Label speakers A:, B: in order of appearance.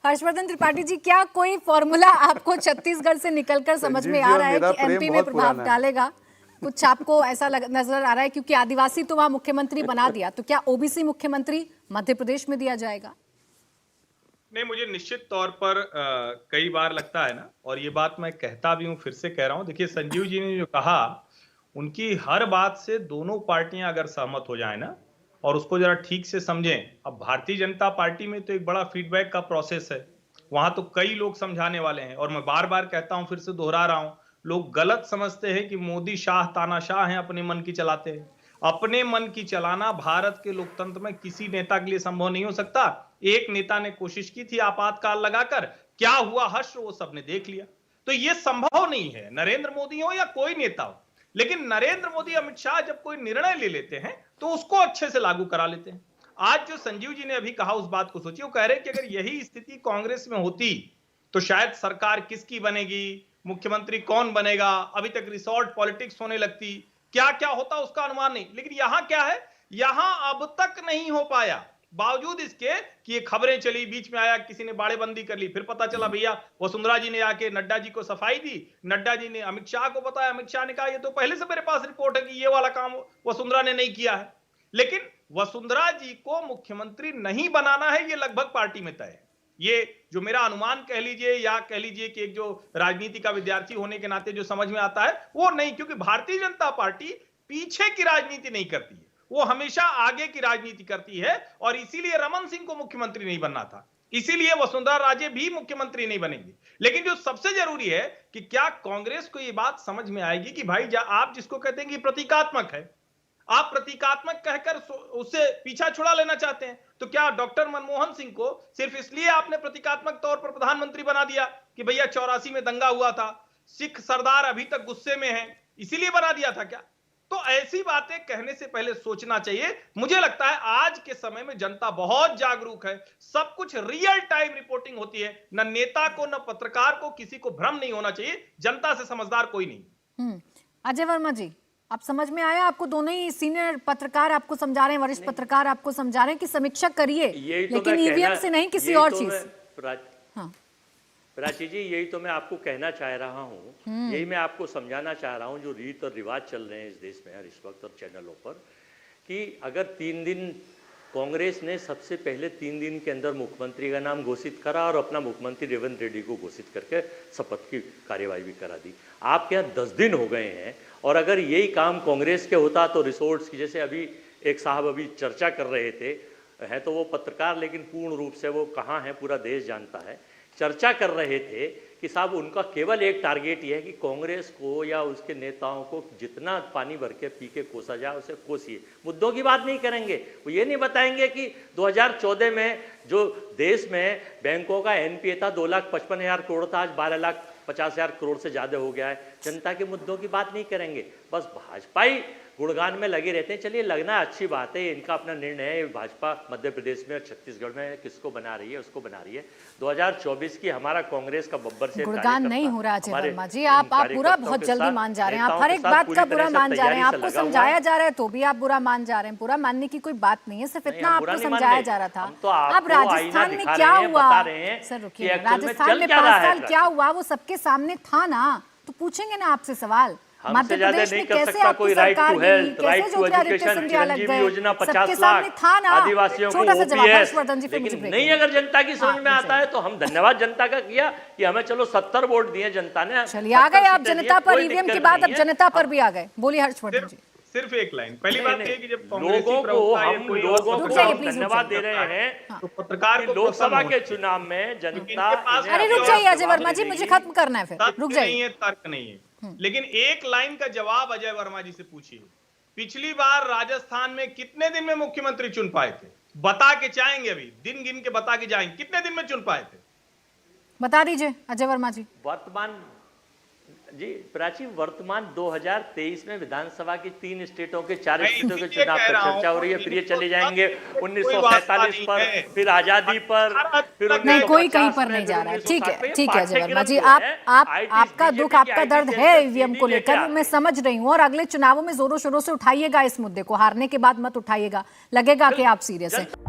A: हर्षवर्धन त्रिपाठी जी, क्या कोई फॉर्मूला आपको छत्तीसगढ़ से निकलकर समझ में आ रहा है कि एमपी में प्रभाव डालेगा? कुछ आपको ऐसा नजर आ रहा है? क्योंकि आदिवासी तो वहां मुख्यमंत्री बना दिया, तो क्या ओबीसी मुख्यमंत्री मध्य प्रदेश में दिया जाएगा?
B: नहीं, मुझे निश्चित तौर पर कई बार लगता है ना, और ये बात मैं कहता भी हूं, फिर से कह रहा हूं। देखिए, संजीव जी ने जो कहा, उनकी हर बात से दोनों पार्टियां अगर सहमत हो जाए ना, और उसको जरा ठीक से समझें। अब भारतीय जनता पार्टी में तो एक बड़ा फीडबैक का प्रोसेस है, वहां तो कई लोग समझाने वाले हैं। और मैं बार बार कहता हूं, फिर से दोहरा रहा हूं, लोग गलत समझते हैं कि मोदी शाह तानाशाह हैं, अपने मन की चलाते हैं। अपने मन की चलाना भारत के लोकतंत्र में किसी नेता के लिए संभव नहीं हो सकता। एक नेता ने कोशिश की थी आपातकाल लगाकर, क्या हुआ हश्र, वो सबने देख लिया। तो ये संभव नहीं है, नरेंद्र मोदी हो या कोई नेता हो। लेकिन नरेंद्र मोदी, अमित शाह जब कोई निर्णय ले लेते हैं तो उसको अच्छे से लागू करा लेते हैं। आज जो संजीव जी ने अभी कहा, उस बात को सोचिए। वो कह रहे हैं कि अगर यही स्थिति कांग्रेस में होती तो शायद सरकार किसकी बनेगी, मुख्यमंत्री कौन बनेगा, अभी तक रिसोर्ट पॉलिटिक्स होने लगती, क्या क्या होता उसका अनुमान नहीं। लेकिन यहां क्या है, यहां अब तक नहीं हो पाया, बावजूद इसके कि ये खबरें चली, बीच में आया, किसी ने बाड़ेबंदी कर ली, फिर पता चला भैया वसुंधरा जी ने आके नड्डा जी को सफाई दी, नड्डा जी ने अमित शाह को बताया, अमित शाह ने कहा ये तो पहले से मेरे पास रिपोर्ट है कि ये वाला काम वसुंधरा ने नहीं किया है। लेकिन वसुंधरा जी को मुख्यमंत्री नहीं बनाना है, ये लगभग पार्टी में तय है। ये जो मेरा अनुमान कह लीजिए, या कह लीजिए कि एक जो राजनीति का विद्यार्थी होने के नाते जो समझ में आता है, वो नहीं। क्योंकि भारतीय जनता पार्टी पीछे की राजनीति नहीं करती है, वो हमेशा आगे की राजनीति करती है। और इसीलिए रमन सिंह को मुख्यमंत्री नहीं बनना था, इसीलिए वसुंधरा राजे भी मुख्यमंत्री नहीं बनेंगे। लेकिन जो सबसे जरूरी है कि क्या कांग्रेस को यह बात समझ में आएगी कि भाई आप जिसको कहते हैं कि प्रतीकात्मक है, आप प्रतीकात्मक कहकर उससे पीछा छुड़ा लेना चाहते हैं। तो क्या डॉक्टर मनमोहन सिंह को सिर्फ इसलिए आपने प्रतीकात्मक तौर पर प्रधानमंत्री बना दिया कि भैया 84 में दंगा हुआ था, सिख सरदार अभी तक गुस्से में हैं, इसीलिए बना दिया था क्या? तो ऐसी बातें कहने से पहले सोचना चाहिए। मुझे लगता है आज के समय में जनता बहुत जागरूक है, सब कुछ रियल टाइम रिपोर्टिंग होती है। न नेता को, न पत्रकार को, किसी को भ्रम नहीं होना चाहिए। जनता से समझदार कोई नहीं।
A: अजय वर्मा जी, आप समझ में आया? आपको दोनों ही सीनियर पत्रकार आपको समझा रहे हैं, वरिष्ठ पत्रकार आपको समझा रहे हैं कि समीक्षा करिए, लेकिन ईवीएम से नहीं, किसी और चीज से। हाँ
C: प्राची जी, यही तो मैं आपको कहना चाह रहा हूँ, यही मैं आपको समझाना चाह रहा हूँ। जो रीत और रिवाज चल रहे हैं इस देश में इस वक्त और चैनलों पर, कि अगर 3 दिन कांग्रेस ने सबसे पहले 3 दिन के अंदर मुख्यमंत्री का नाम घोषित करा और अपना मुख्यमंत्री रेवंत रेड्डी को घोषित करके शपथ की कार्यवाही भी करा दी। आपके यहाँ 10 दिन हो गए हैं, और अगर यही काम कांग्रेस के होता तो रिसोर्ट्स की, जैसे अभी एक साहब अभी चर्चा कर रहे थे, हैं तो वो पत्रकार, लेकिन पूर्ण रूप से वो कहाँ हैं पूरा देश जानता है, चर्चा कर रहे थे कि साहब उनका केवल एक टारगेट ये है कि कांग्रेस को या उसके नेताओं को जितना पानी भर के पी के कोसा जाए उसे कोसिए। मुद्दों की बात नहीं करेंगे, वो ये नहीं बताएंगे कि 2014 में जो देश में बैंकों का एनपीए था 2,55,000 करोड़ था, आज 12,50,000 करोड़ से ज़्यादा हो गया है। जनता के मुद्दों की बात नहीं करेंगे, बस भाजपाई गुणगान में लगे रहते हैं। चलिए, लगना अच्छी बात है, इनका अपना निर्णय है। भाजपा मध्य प्रदेश में, छत्तीसगढ़ में किसको बना रही है, उसको बना रही है। 2024 की हमारा कांग्रेस का बब्बर से
A: गुणगान नहीं हो रहा अजय वर्मा जी, आप बुरा बहुत जल्दी मान जा रहे हैं, आप हर एक बात का बुरा मान जा रहे हैं। आपको समझाया जा रहा है तो भी आप बुरा मान जा रहे हैं। बुरा मानने की कोई बात नहीं है, सिर्फ इतना आपको समझाया जा रहा था। अब राजस्थान में क्या हुआ, सर रुकिए, राजस्थान में 5 साल क्या हुआ वो सबके सामने था ना, तो पूछेंगे ना आपसे सवाल। मध्य प्रदेश में कैसे आपको सरकार दी, कैसे ज्योतिरादित्य सिंधिया लग गए, सबके सामने था ना।
C: आदिवासियों को
A: हर्षवर्धन जी,
C: लेकिन नहीं, अगर जनता की समझ में आता है तो हम धन्यवाद जनता का किया कि हमें चलो 70 वोट दिए जनता ने।
A: चलिए, आ गए आप जनता पर, ईवीएम के बाद अब जनता पर भी आ गए। बोलिए हर्षवर्धन जी।
B: सिर्फ एक लाइन, पहली बात ये कि जब
C: लोगों को हम धन्यवाद दे रहे हैं,
B: तो पत्रकार को
C: लोकसभा के चुनाव में जनता।
A: अरे रुक जाइए अजय वर्मा जी, मुझे खत्म करना है, फिर रुक जाइए।
B: तर्क नहीं है, लेकिन एक लाइन का जवाब अजय वर्मा जी से पूछिए। पिछली बार राजस्थान में कितने दिन में मुख्यमंत्री चुन पाए थे? बता के चाहेंगे, अभी दिन गिन के बता के जाएंगे, कितने दिन में चुन पाए थे?
A: बता दीजिए अजय वर्मा जी।
C: वर्तमान जी प्राची, वर्तमान 2023 में विधानसभा की 3 स्टेटों के 4 सीटों के चुनाव पर चर्चा हो रही है। फिर ये चले जाएंगे 1947 पर, फिर आजादी पर, फिर
A: नहीं, कोई कहीं पर नहीं जा रहा है। ठीक है, ठीक है अजय वर्मा जी, आपका दुख, आपका दर्द है ईवीएम को लेकर, मैं समझ रही हूँ। और अगले चुनावों में जोरों शोरों से उठाइएगा इस मुद्दे को, हारने के बाद मत उठाइएगा, लगेगा कि आप सीरियस हैं।